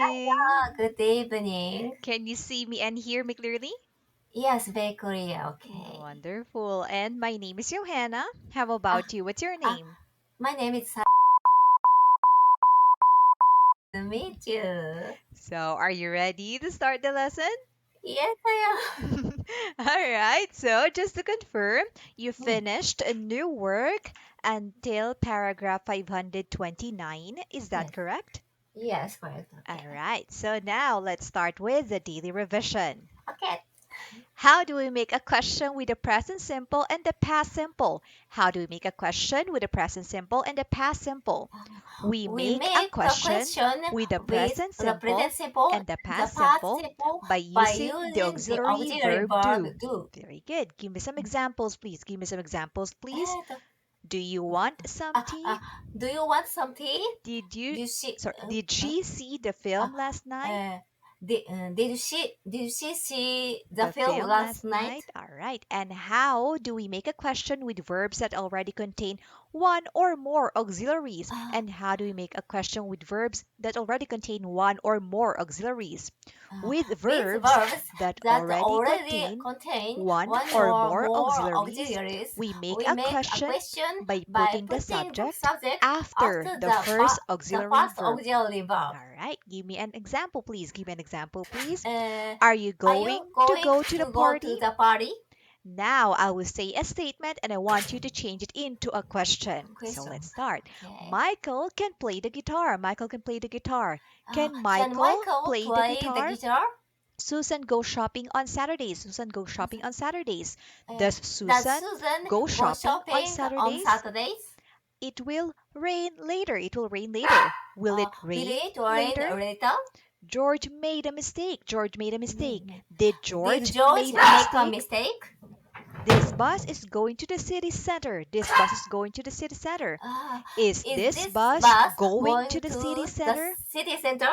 evening. Good evening. Can you see me and hear me clearly? Yes, bakery. Okay. Wonderful. And my name is Johanna. How Ah, about you? What's your ah, name? my name is to meet you. So, are you ready to start the lesson? Yes, I All right. So, just to confirm, you am. finished a new work until paragraph 529. Is that Yes, correct? yes, correct. All Okay. right. So, now let's start with the daily revision. Okay. How do we make a question with the present simple and the past simple? How do we make a question with the present simple and the past simple? We We make a make a question question with the with present the present simple simple, and the the past past simple simple by by using the using the auxiliary auxiliary verb verb do. do. Very good. Give me some examples, please. Give me some examples, please. えーと、Do you want some あ、tea? Do you want some tea? Did you You see, sorry, did she see the film あ、last night? えー did she see the The film film last last night? night? All right. And how do we make a question with verbs that already contain one or more auxiliaries? Uh, And how do we make a question with verbs that already contain one or more auxiliaries? With with verbs verbs that that already already contain contain one one or or more more auxiliaries, auxiliaries, we make we a make a question question by by putting the putting the subject subject after after the first the auxiliary first verb. auxiliary verb. All right. Give me an example, please. Give me an example, please. Uh, Are you are going you to going go to the to go party? to the party? Now I will say a statement and I want you to change it into a question. So Question. let's start. Okay. Michael can play the guitar. Michael can play the guitar. Can Can Michael Michael play the play the guitar? guitar? Susan goes shopping on Saturdays. Susan goes shopping on Saturdays. Uh, Does does Susan Susan go go shopping on shopping on Saturdays? Saturdays? It will rain later. It will rain later. Will it Will rain it rain later? later? George made a mistake. George made a mistake. Did Did George George made a make a mistake? mistake? This bus is going to the city center. This bus is going to the city center. Uh, Is is this this bus bus going to going the city to the center? city center?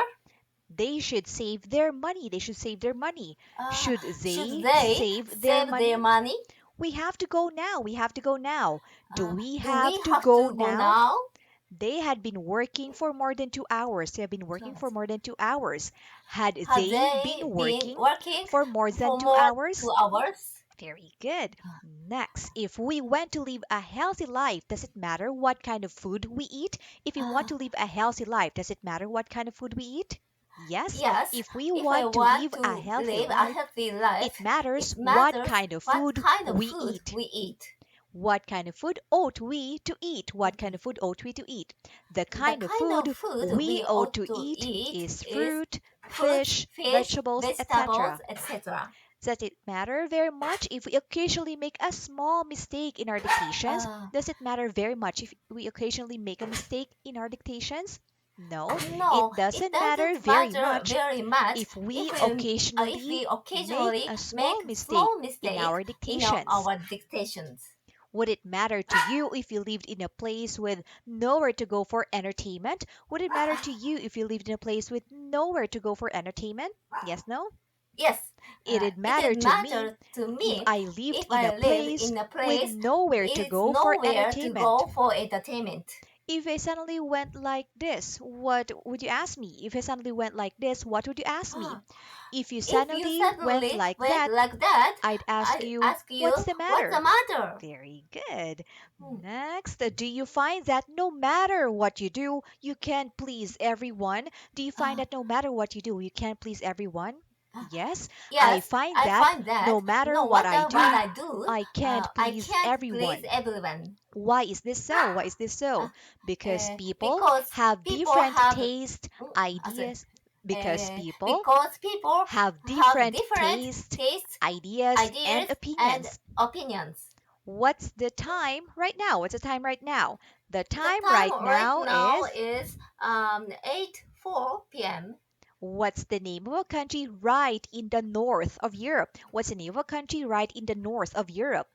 They should save their money. They should save their money. Should Should they they save their save their money? money? We have to go now. We have to go now. Do we Do we have to have go to go now? now? They had been working for more than 2 hours. They have been working for more than 2 hours. Had Have they they been been working working for more than for two more hours? 2 hours? Very good. Next, if we want to live a healthy life, does it matter what kind of food we eat? If we want Uh, to live a healthy life, does it matter what kind of food we eat? Yes. yes, If we if I want to want live a to healthy live a life, healthy life, it matters it what matters kind of what food kind of we food eat. we eat. What kind of food ought we to eat? What kind of food ought we to eat? The The kind of kind of food food we we ought ought to to eat eat is is fruit, fruit, fish, fish, vegetables, vegetables, etc. etc. Does it matter very much if we occasionally make a small mistake in our dictations? Uh, Does it matter very much if we occasionally make a mistake in our dictations? No, it no, it doesn't matter doesn't very matter much very much if we if occasionally we make occasionally a make small mistake small in mistake our in dictations. our dictations. Would it matter to you if you lived in a place with nowhere to go for entertainment? Would it matter to you if you lived in a place with nowhere to go for entertainment? Yes, no? Yes, It'd it matter did to me matter to if me I lived if in a I live place in a with place nowhere to is go for nowhere to entertainment. go for entertainment. If I suddenly went like this, what would you ask me? If I suddenly went like this, what would you ask me? Ah, If you if you suddenly went suddenly like went that, like that, I'd ask I you, ask you, what's the what's the matter? matter? Very good. Hmm. Next, do you find that no matter what you do, you can't please everyone? Do you find Uh, that no matter what you do, you can't please everyone? Yes, I yes, find I that find that no matter no what I matter what do, I do, I can't I please can't please everyone. everyone. Why is this so? Why is this Uh, so? Because people because have people different have taste, ideas. Because people because people have have different different taste, tastes, ideas, and ideas, and opinions. opinions. What's the time right now? What's the time right now? The The time time right right now now is, is 8:04 p.m. what's the name of a country right in the north of Europe? What's the name of a country right in the north of Europe?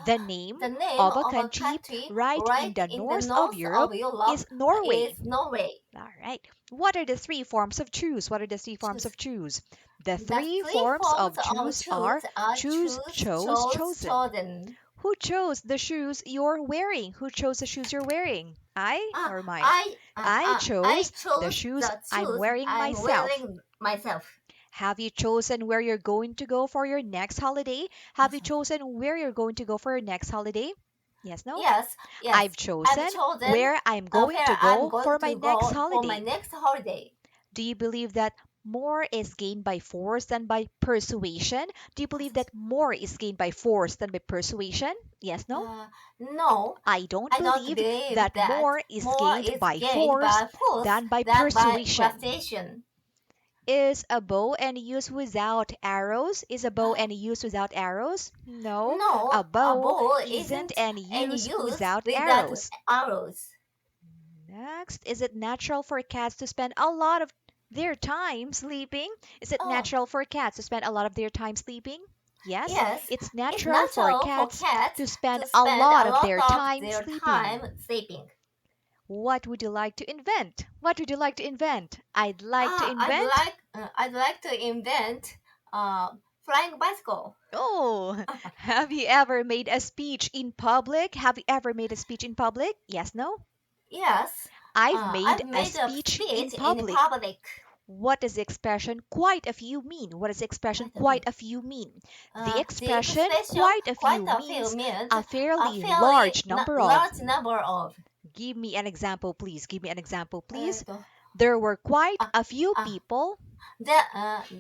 The name The name of a of a country country right in right the in the north of north Europe of Europe is Norway. is Norway. All right. What are the three forms of choose? What are the three forms Choose. of choose? The The three three forms forms of of choose are choose are choose, choose, chose, chose, chosen. chosen. Who chose the shoes you're wearing? Who chose the shoes you're wearing? I Ah, or mine? I I chose the chose shoes the I'm shoes wearing I'm myself. wearing myself. Have you chosen where you're going to go for your next holiday? Have you chosen where you're going to go for your next holiday? Yes, no? Yes, yes. I've I've chosen chosen where I'm going where to I'm go going for my to next go for my holiday. next holiday. Do you believe that more is gained by force than by persuasion? Do you believe that more is gained by force than by persuasion? Yes, no? Uh, no, I don't I don't believe believe that that more is more gained is by gained force by force than by than by persuasion. persuasion. Is a bow any use without arrows? Is a bow any use without arrows? No, No, a a bow bow isn't isn't any any use use without without arrows. arrows. Next, is it natural for cats to spend a lot of their time sleeping? Is it Oh, natural for cats to spend a lot of their time sleeping? Yes, yes, it's it's natural for natural for cats cats to spend to a spend lot a of lot their of time their sleeping. time sleeping. What would you like to invent? What would you like to invent? I'd like to invent. I'd like to invent flying bicycle. Oh, have you ever made a speech in public? Have you ever made a speech in public? Yes, no? Yes, I've made I've a made a speech in speech in public. public. What does the expression quite a few mean? What does the expression Quite a few. quite a few mean? The The expression expression quite a quite few a few means means a a fairly fairly large number of. large number of. Give me an example, please. Give me an example, please. と There were quite あ a few あ people. there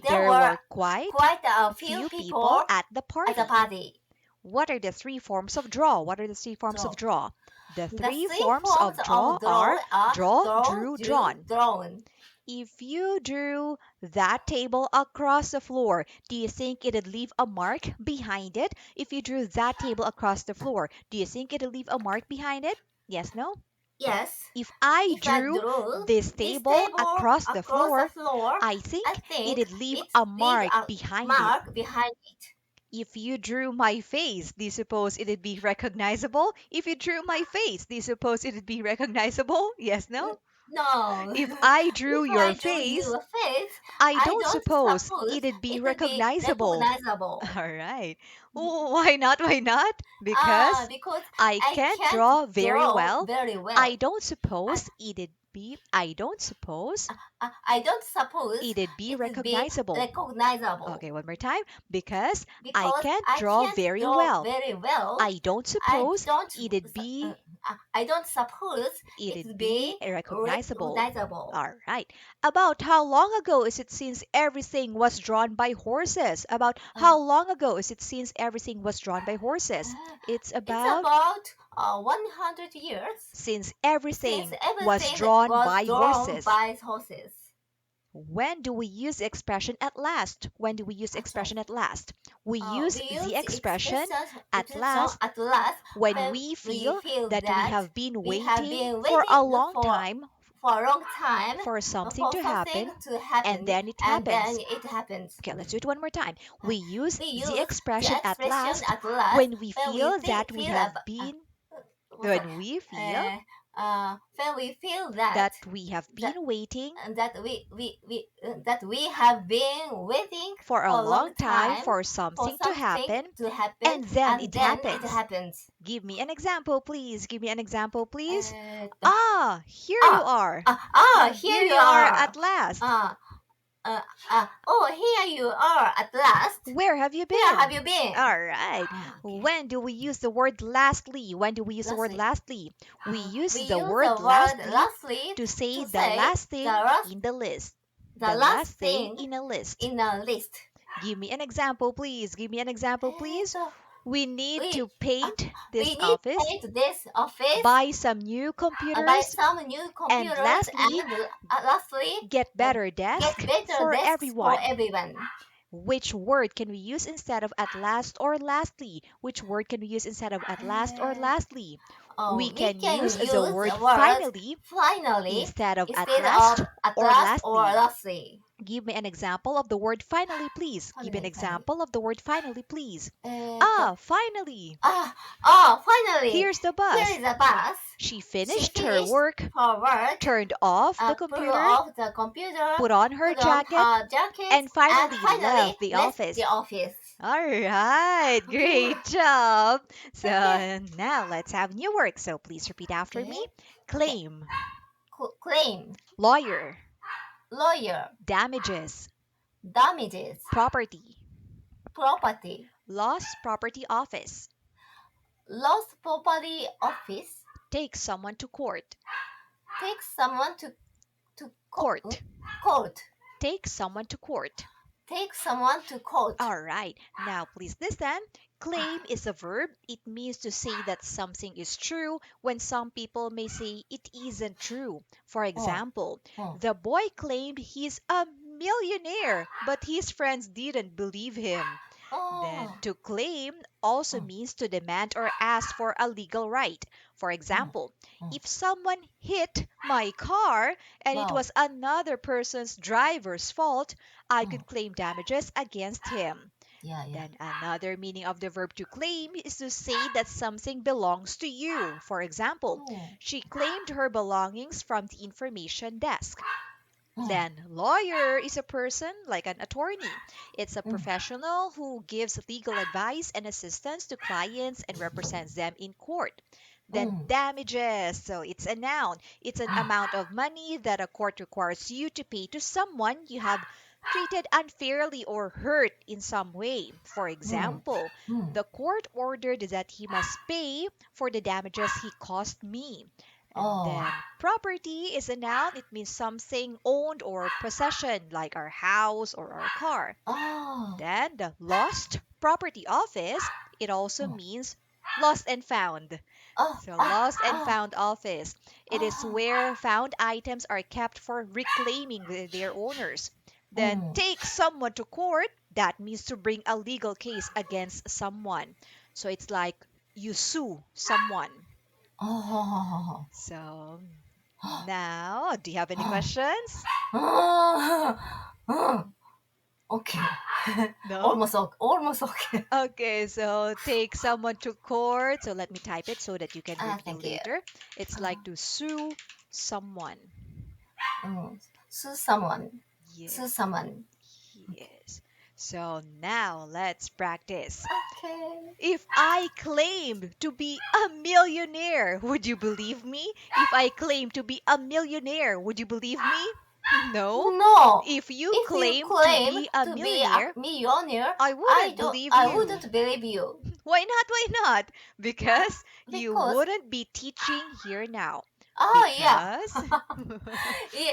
There were were quite quite a few few people people at the at the party. party. What are the three forms of draw? What are the three forms of So draw? The the three three forms forms of draw of draw are are draw, draw, drew, drew, drawn. drawn. If you drew that table across the floor, do you think it'd leave a mark behind it? If you drew that table across the floor, do you think it'd leave a mark behind it? Yes, no? Yes, If I if I drew drew this this table table across the across the floor, floor, I I think think it'd leave it a leave mark a behind it. mark behind it. If you drew my face, do you suppose it'd be recognizable? If you drew my face, do you suppose it'd be recognizable? Yes, no? No, If I drew if your I drew face, your face, I I don't don't suppose suppose it'd be it will be recognizable. recognizable. All right. Why not? Why not? Ah, Because because I I can't can't draw very draw well. very well. I don't suppose I don't suppose it'd be it will be recognizable. recognizable Okay, one more time. Because I because can't I draw can't very draw well. very well. I don't I suppose don't it'd uh, be I don't suppose it it'd will be be recognizable. recognizable. All right. About how long ago is it since everything was drawn by horses? About Uh, how long ago is it since everything was drawn by horses? uh, It's it's about about 100 years since since everything was everything drawn was by drawn horses. by horses. When do we use the expression at last? When do we use the Actually, expression at last? We use we use the the expression at expression last at last when when we we feel feel that we that have been we have waiting been for a waiting long time for a long time for something for to something happen, to and happen, then it and then happens. it happens. Okay, let's do it one more time. Uh, We use we the use the expression at expression last at last when we when we feel that we feel have been what's that? when we feel When we feel that we have that been waiting that we have been waiting for a for a long long time time for for something to something happen, to happen, and then and it then it happens. happens. Give me an example, please. Give me an example, please. えーっと、Ah, here you あ、are. here Here you you are at are. last. Oh, here you are at last. Where have you Where been? have you been? All right. Okay. When do we use the word lastly? When do we use the word Lastly, lastly? We use we the use word the word lastly lastly to say to the say last the thing last in the list. the The last last thing thing in a list. in a list. Give me an example, please. Give me an example, えーっ please. と、We need to we paint we this need to office, paint this office, buy some new buy computers, some new and computers, lastly, and lastly, get better get desk better for desks for everyone. everyone. Which word can we use instead of at last or lastly? Which word can we use instead of at last or lastly? We We can can use use the the word word finally finally instead of at instead last of at or last or lastly. lastly. Give me an example of the word finally, please. Give me an Finally, finally. example of the word finally, please. えーっと、Ah, finally. finally, Here's the here bus. is the bus. She She finished her finished work, her work, turned off the put computer, off the computer, put on her put on jacket, her jacket, and and finally finally left the left office. the office. All right, Okay. great job. Okay. So now let's have new work. So please repeat after Okay. me. Okay. Claim, Claim. lawyer, Lawyer. damages, Damages. property, Property. lost property office, Lost property office. take someone to court, Take someone to court, court. take someone to court. Take someone to court. All right, now please listen. Claim is a verb. It means to say that something is true when some people may say it isn't true. For Oh. example, Oh. the boy claimed he's a millionaire, but his friends didn't believe him. Then, Oh. to claim also Oh. means to demand or ask for a legal right. For Oh. example, Oh. if someone hit my car and it Wow. was another person's driver's fault, I Oh. could claim damages against him. Yeah. Yeah. Then, another meaning of the verb to claim is to say that something belongs to you. For example, Oh. she claimed her belongings from the information desk. Oh. Then, lawyer is a person like an attorney. It's a Mm. professional who gives legal advice and assistance to clients and represents them in court. Then, Mm. damages. So, it's a noun. It's an amount Ah. of money that a court requires you to pay to someone you have treated unfairly or hurt in some way. For Mm. example, Mm. the court ordered that he must pay for the damages he caused me. And Oh. then property is a noun. It means something owned or possession, like our house or our car. Oh. Then the lost property office, it also Oh. means lost and found. Oh. So Ah. lost and Ah. found office. It is Ah. where found items are kept for reclaiming their owners. Then Mm. take someone to court. That means to bring a legal case against someone. So it's like you sue someone. Oh. So now, do you have any Ah. questions? Ah. Ah. Okay. No? Almost okay. Okay, so take someone to court. So let me type it so that you can Ah, review thank you. later. It's like Ah. to sue someone. Sue someone. Yeah, Sue someone. yes. So now let's practice. Okay. If I claimed to be a millionaire, would you believe me? If I claim to be a millionaire, would you believe me? No. No. If you If you claim to claim be a to be a millionaire, millionaire, I wouldn't believe I you. wouldn't believe you. Why not? Why not? Because you Because wouldn't be teaching here now. oh yeah. Because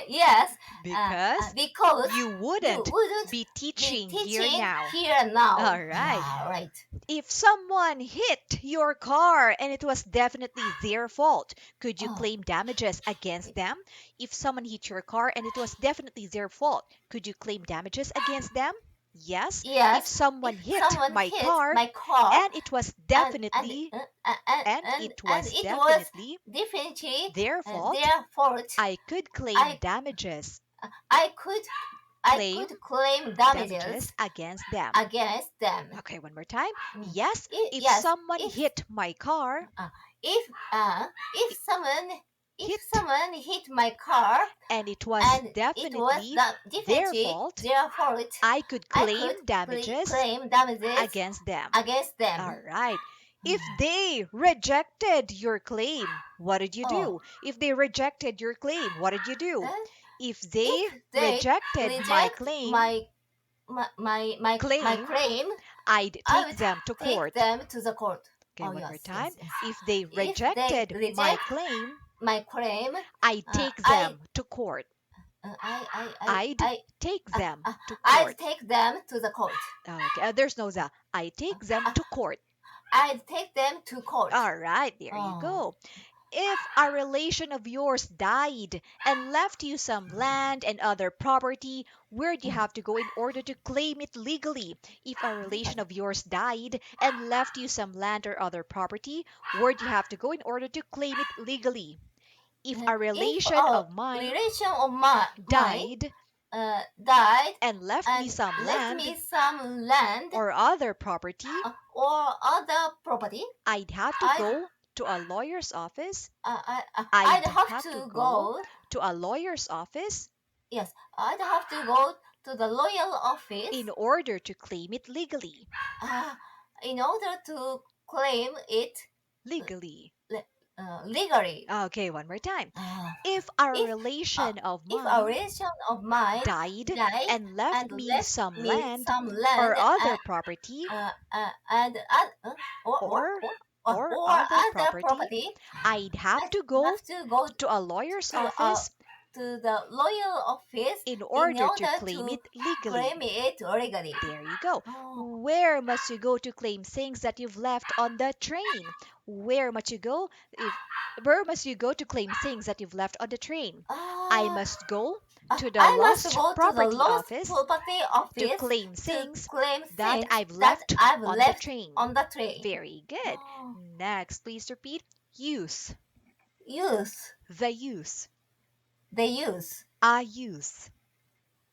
Yes, because because you you wouldn't wouldn't be be teaching here teaching now. here now. All right. Yeah, right. If someone hit your car and it was definitely their fault, could you Oh, claim damages against them? If someone hit your car and it was definitely their fault, could you claim damages against them? Yes. If yes. If someone hit someone my hit car my car and it was and definitely and it was definitely their fault, their fault, I could claim I damages. I could I Claim could claim damages damages against them. against them. Okay, one more time. Mm. Yes, if Yes, someone hit my car, uh, if uh, if i- someone if hit, someone hit my car and it was and it was definitely their definitely fault, their fault, I could I could claim damages claim damages against them. against them. All right. If they rejected your claim, what did you Oh, do? If they rejected your claim, what did you do? then If they if they rejected my reject claim, my claim, claim, I'd I take would them to take court. them to the court. Okay, Oh one more yes, time. yes, yes. If they If they rejected my reject claim, my claim, I'd uh, take I them to court. uh, I I I I'd I take them to I'd court. take them to the court. Okay, there's no the. I take them Uh, to court. I'd take them to court. All right, there you Oh, go. If a relation of yours died and left you some land and other property, where do you mm, have to go in order to claim it legally? If a relation legally. of yours died and left you some land or other property, where do you have to go in order to claim it legally? If a If relation a of mine relation of mine died died and left me and some left land me some land or other property, or other property, I'd have to I'd go to a lawyer's office. I'd I'd have have to to go go. to a lawyer's office Yes, I'd have to go to the royal in office order to claim it legally. uh, in order to claim it Legally. le- legally. Okay, one more time. Uh, If a if uh, relation of if a mine relation of mine died died and left and me left some me land some land or other property and or or other other property, property, I'd have I to go have to go to a lawyer's to uh office to the royal office in in order to order claim to it legally. claim it legally. There you go. Oh, Where must you go to claim things that you've left on the train? Where must you go if where must you go to claim things that you've left on the train? I uh, must go to the I must lost go to the property lost office property to office claim to things claim that things I've that left I've on the left train. on the train. Very good. Oh, Next, please repeat. Use. use, The use. they use, I use.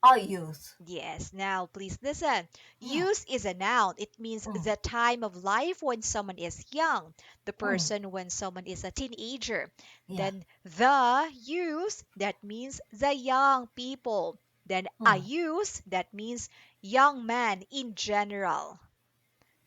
I use. Yes, now please listen. Mm, Use is a noun. It means mm, the time of life when someone is young, the mm. person when someone is a teenager. Yeah. Then the use, that means the young people. Then a Mm. use, that means young man in general.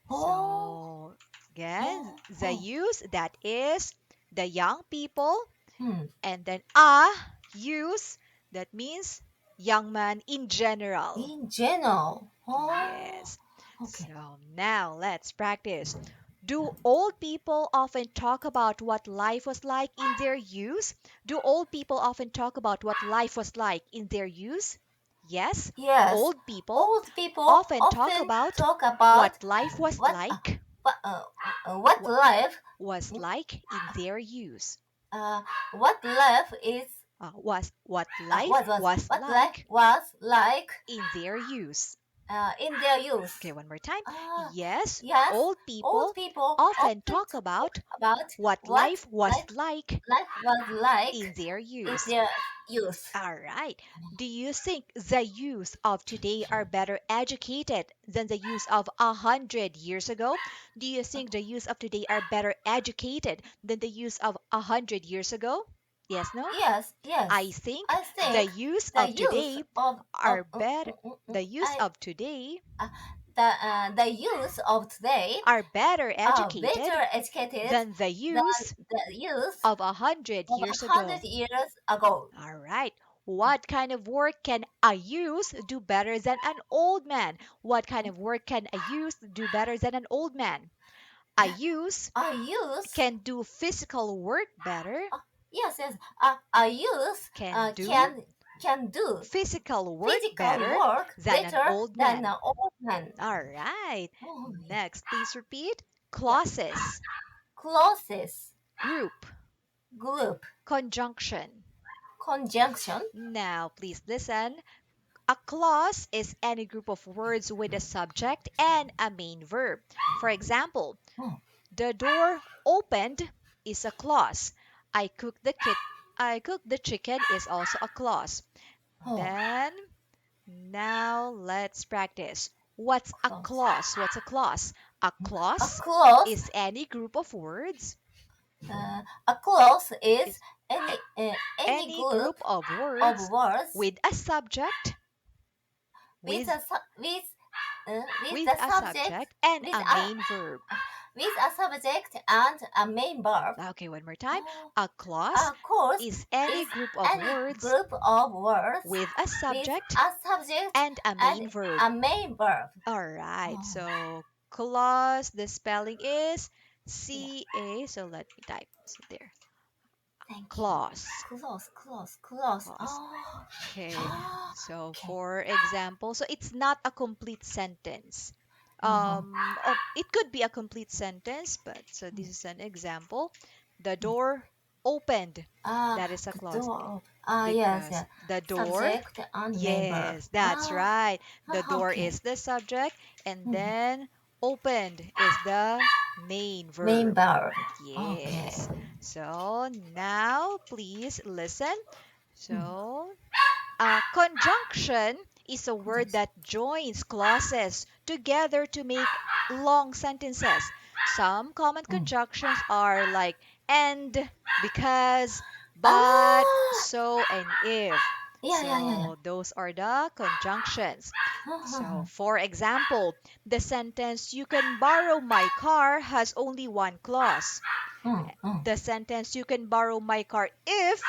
Oh, So, again, oh, the oh. use, that is the young people. Mm. And then a use, that means young man in general. In general. Oh, Yes. okay. So now let's practice. Do old people often talk about what life was like in their youth? Do old people often talk about what life was like in their youth? Yes. Yes, Old people old people often talk often about talk about what life was what uh, like, what, uh, what what life was like in their youth. uh, what life is Was what life was what life like was like in their youth. in their youth. Okay, one more time. Uh, Yes, yes, old old people people often often talk talk about about what what life was like life was like in their in youth. their youth. All right. Do you think the youth of today are better educated than the youth of 100 years ago? Do you think the youth of today are better educated than the youth of 100 years ago? Yes, no? Yes, I yes. think I the think youth the of youth today of are better. The youth I of today uh, the youth of today are better are educated better educated than the than youth the youth of 100 years of 100 ago. years ago. All right. What kind of work can a youth do better than an old man? What kind of work can a youth do better than an old man? A youth A youth, can do physical work better, yes, yes. A youth can do can do physical work physical better work than an better old than an man. old man. All right. Oh, yeah. Next, please repeat. Yeah. Clauses, Clauses, group, group, conjunction. conjunction. Now, please listen. A clause is any group of words with a subject and a main verb. For example, Oh, the door opened is a clause. I cooked the kit I cooked the chicken is also a clause. oh, Then now let's practice. What's a clause. clause? What's a clause? A A clause clause, is any group of words. a clause is Is any a- any any group group of of words words with a subject with with with with the a subject subject and with a main verb. a subject and a main verb. Okay, one more time. Oh, A clause a clause is any is group of any words group of words with a with subject a subject and a and main verb. a main verb. All right. Oh, So clause, the spelling is yeah. CA. So let me type. So there. Thank you. Clause. Close, close, close. Clause. Oh, Okay. So okay. for example, so it's not a complete sentence. Uh-huh. It could be a complete sentence, but so this is an example. The door opened. That is a The clause door. Yes, because yeah. the door. Subject and main verb. Yes, that's right. The door Okay. is the subject, and Mhm. then opened is the main Main verb. verb. Okay. Yes. So now please listen. Mm. So conjunction is a word that joins clauses together to make long sentences. Some common Mm. conjunctions are like and, because, but, Ah, so, and if. Yeah. So those are the conjunctions. So, Uh-huh. for example, the sentence, you can borrow my car, has only one clause. The sentence, you can borrow my car if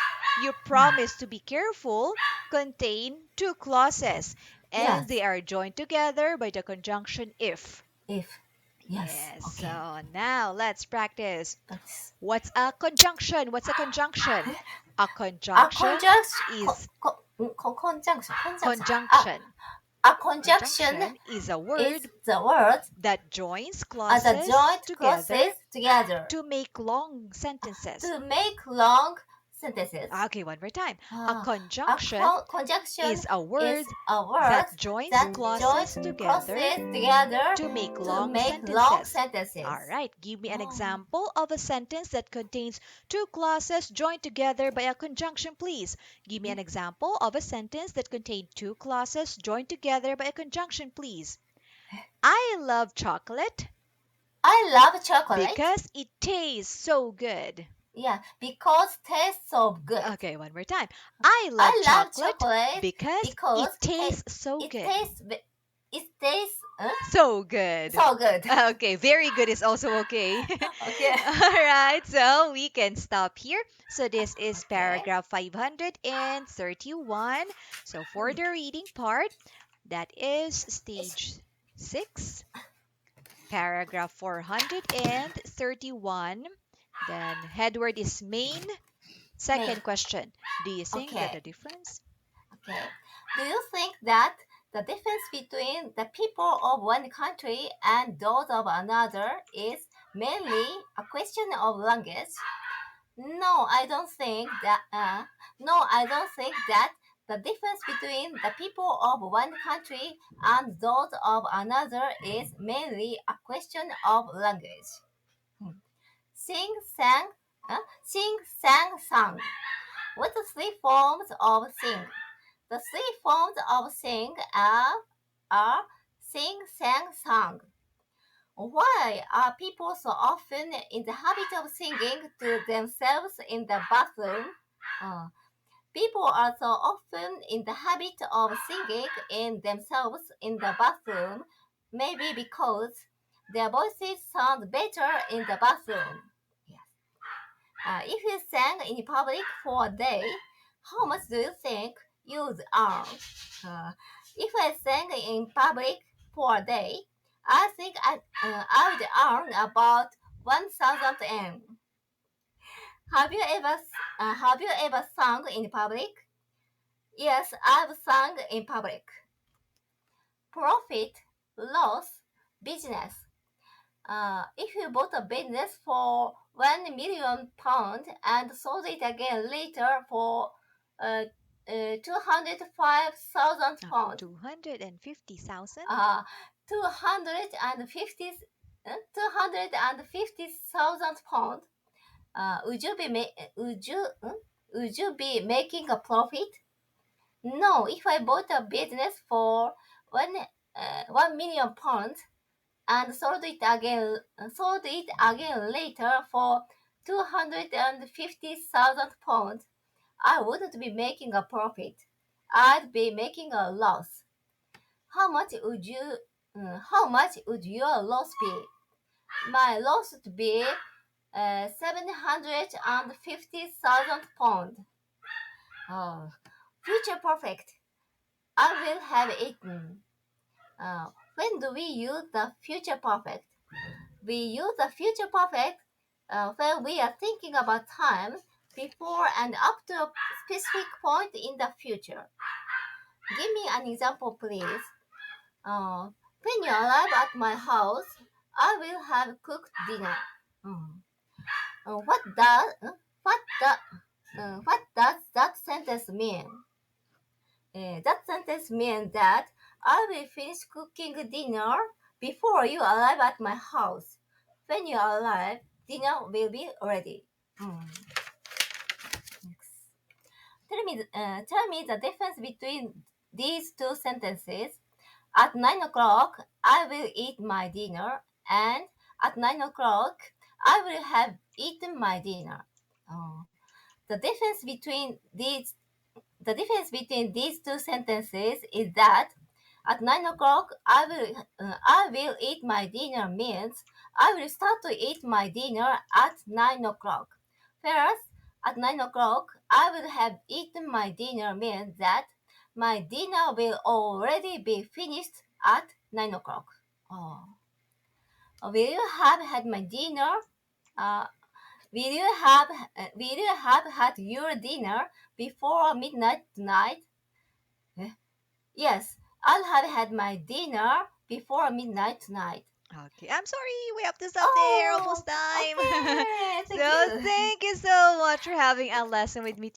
you promise to be careful, contain two clauses, and they Yes. are joined together by the conjunction if. If. Yes. Yes, Okay. so now let's practice. Practice. What's a conjunction? What's a conjunction? A A conjunction conjunction. is Conjunction. Conjunction. conjunction. A conjunction Conjunction is a is word the word that joins as a clauses joint together clauses together to make long sentences. to make long sentences. Okay, one more time. A Uh, conjunction conjunction is a is word a word that joins that clauses joins together clauses together to make to long make long sentences. All sentences. right, give me an Oh, example of a sentence that contains two clauses joined together by a conjunction, please. Give me an example of a sentence that contains two clauses joined together by a conjunction, please. I love chocolate I love chocolate. because it tastes so good. Yeah, because tastes so good. Okay, one more time. I love I love chocolate chocolate because because it tastes so it good. tastes it tastes So good. so good. Okay, very good is also okay. Okay. All right, so we can stop here. So this is Okay. paragraph 531. So for the reading part, that is stage 6, paragraph 431. Then headword is main. Main. Second question, do you think that the Okay. difference? Okay. Do you think that the difference between the people of one country and those of another is mainly a question of language? No, I don't think that. No, I don't think that the difference between the people of one country and those of another is mainly a question of language. Hmm. Sing, sang, sing, sang, sung. What the three forms of sing? The three forms of sing are sing, sang, sung. Why are people so often in the habit of singing to themselves in the bathroom? Uh, People are so often in the habit of singing in themselves in the bathroom, maybe because their voices sound better in the bathroom. Yes. If you sang in public for a day, how much do you think you'd earn? If I sang in public for a day, I would earn about 1,000 yen. Have you ever sung in public? Yes, I've sung in public. Profit, loss, business. If you bought a business for 1 million pound and sold it again later for uh, 205,000 pounds, 250,000? uh, 250, 250,000 pounds, would you be making a profit? No, if I bought a business for 1 million pounds and sold it again later for 250,000 pounds, I wouldn't be making a profit. I'd be making a loss. How much would you? How much would your loss be? My loss would be 750,000 pounds. Oh, future perfect. I will have eaten. When do we use the future perfect? We use the future perfect when we are thinking about time before and up to a specific point in the future. Give me an example, please. When you arrive at my house, I will have cooked dinner. Mm. What does that sentence mean? That sentence means that I will finish cooking dinner before you arrive at my house. When you arrive, dinner will be ready. Mm. Next. Tell me the difference between these two sentences. At 9 o'clock, I will eat my dinner, and at 9 o'clock, I will have eaten my dinner. Oh. The difference between these The difference between these two sentences is that at 9 o'clock I will eat my dinner means I will start to eat my dinner at 9 o'clock. Whereas at 9 o'clock I will have eaten my dinner means that my dinner will already be finished at 9 o'clock. Oh. Will you have had my dinner? Uh, will you have had your dinner before midnight tonight? Eh? Yes, I'll have had my dinner before midnight tonight. Okay, I'm sorry, we have to stop there. Oh, Almost time. okay. Thank So you. thank you so much for having a lesson with me